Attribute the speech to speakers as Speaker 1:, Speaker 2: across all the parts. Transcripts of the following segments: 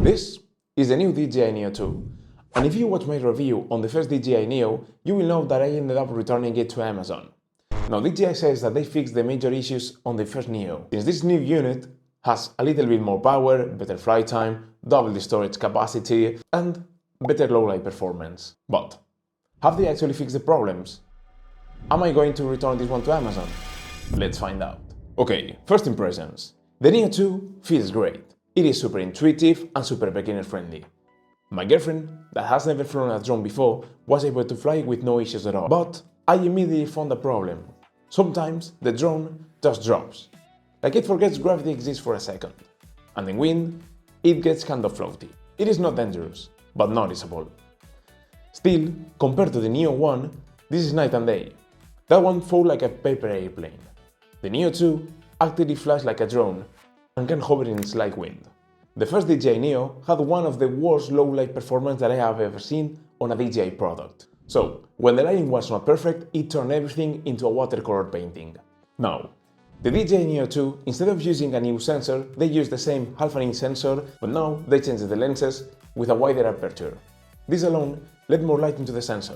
Speaker 1: This is the new DJI Neo 2, and if you watch my review on the first DJI Neo, you will know that I ended up returning it to Amazon. Now DJI says that they fixed the major issues on the first Neo, since this new unit has a little bit more power, better flight time, double the storage capacity, and better low-light performance. But have they actually fixed the problems? Am I going to return this one to Amazon? Let's find out. Okay, first impressions. The Neo 2 feels great. It is super intuitive and super beginner friendly. My girlfriend, that has never flown a drone before, was able to fly with no issues at all. But I immediately found a problem. Sometimes the drone just drops. Like it forgets gravity exists for a second. And in wind, it gets kind of floaty. It is not dangerous, but noticeable. Still, compared to the Neo 1, this is night and day. That one flew like a paper airplane. The Neo 2 actually flies like a drone and can hover in slight wind. The first DJI Neo had one of the worst low-light performance that I have ever seen on a DJI product. So, when the lighting was not perfect, it turned everything into a watercolor painting. Now, the DJI Neo 2, instead of using a new sensor, they used the same half-an-inch sensor, but now they changed the lenses with a wider aperture. This alone let more light into the sensor.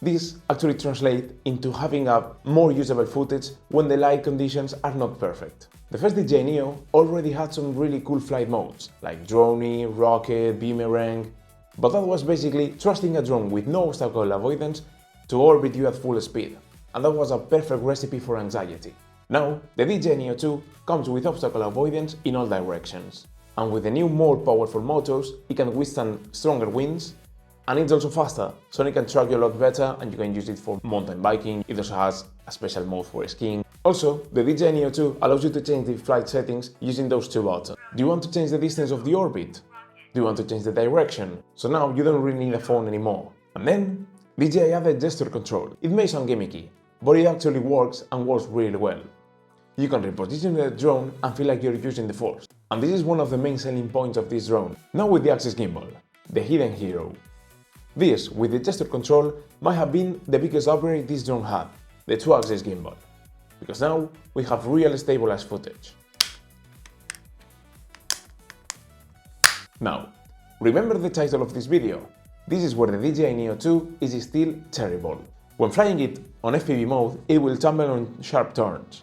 Speaker 1: This actually translates into having a more usable footage when the light conditions are not perfect. The first DJI Neo already had some really cool flight modes, like droney, rocket, boomerang, but that was basically trusting a drone with no obstacle avoidance to orbit you at full speed, and that was a perfect recipe for anxiety. Now, the DJI Neo 2 comes with obstacle avoidance in all directions, and with the new more powerful motors, it can withstand stronger winds. And it's also faster, so it can track you a lot better and you can use it for mountain biking. It also has a special mode for skiing. Also, the DJI Neo 2 allows you to change the flight settings using those two buttons. Do you want to change the distance of the orbit? Do you want to change the direction? So now you don't really need a phone anymore. And then, DJI added gesture control. It may sound gimmicky, but it actually works and works really well. You can reposition the drone and feel like you're using the force. And this is one of the main selling points of this drone. Now with the Axis gimbal, the hidden hero. This, with the gesture control, might have been the biggest upgrade this drone had, the 2-axis gimbal, because now we have real stabilized footage. Now, remember the title of this video. This is where the DJI Neo 2 is still terrible. When flying it on FPV mode, it will tumble on sharp turns.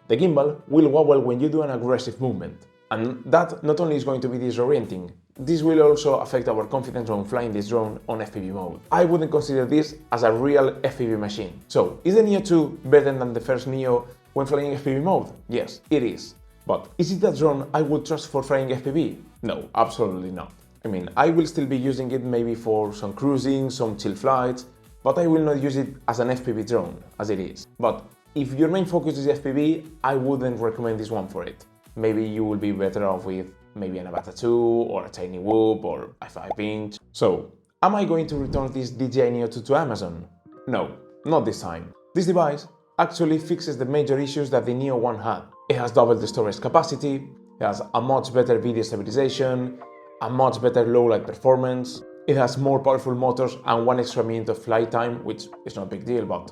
Speaker 1: The gimbal will wobble when you do an aggressive movement, and that not only is going to be disorienting, this will also affect our confidence when flying this drone on FPV mode. I wouldn't consider this as a real FPV machine. So, is the Neo 2 better than the first Neo when flying FPV mode? Yes, it is. But is it a drone I would trust for flying FPV? No, absolutely not. I mean, I will still be using it maybe for some cruising, some chill flights, but I will not use it as an FPV drone, as it is. But if your main focus is FPV, I wouldn't recommend this one for it. Maybe you will be better off with maybe an Avata 2 or a tiny whoop or a 5-inch. So, am I going to return this DJI Neo 2 to Amazon? No, not this time. This device actually fixes the major issues that the Neo 1 had. It has double the storage capacity, it has a much better video stabilization, a much better low-light performance, it has more powerful motors and 1 extra minute of flight time, which is not a big deal, but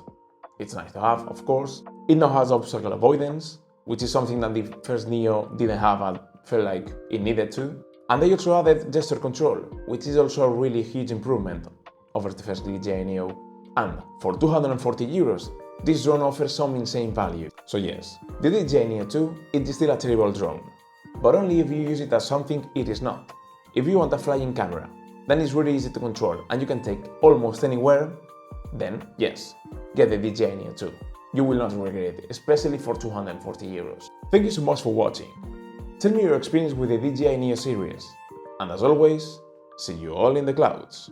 Speaker 1: it's nice to have, of course. It now has obstacle avoidance, which is something that the first Neo didn't have and felt like it needed to. And they also added gesture control, which is also a really huge improvement over the first DJI Neo. And for €240, this drone offers some insane value. So yes, the DJI Neo 2 is still a terrible drone, but only if you use it as something it is not. If you want a flying camera, then it's really easy to control and you can take almost anywhere, then yes, get the DJI Neo 2. You will not regret it, especially for €240. Thank you so much for watching. Tell me your experience with the DJI Neo series. And as always, see you all in the clouds.